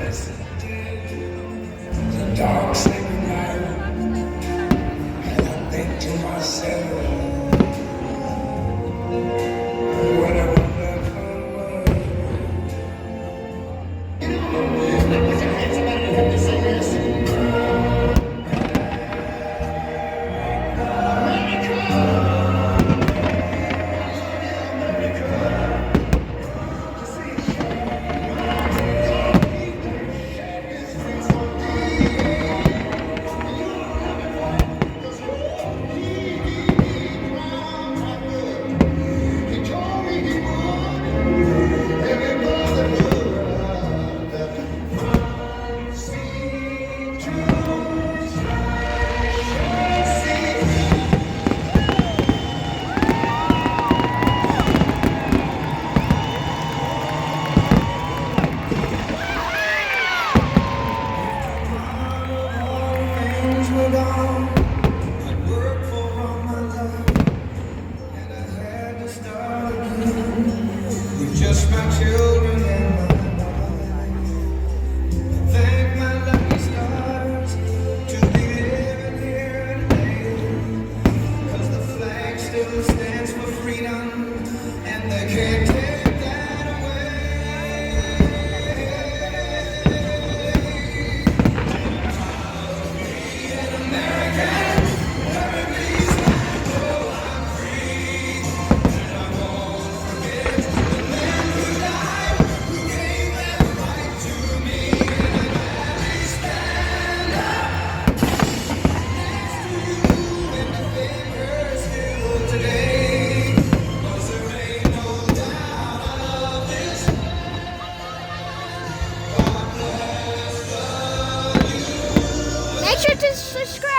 The dark sacred night, and I think to myself, what a wonderful world. Things were gone. I worked for all my life, and I had to start again with just my children and my wife. Thank my lucky stars to be living here today, 'cause the flag still stands for freedom, and they can't take that away. Make sure to subscribe.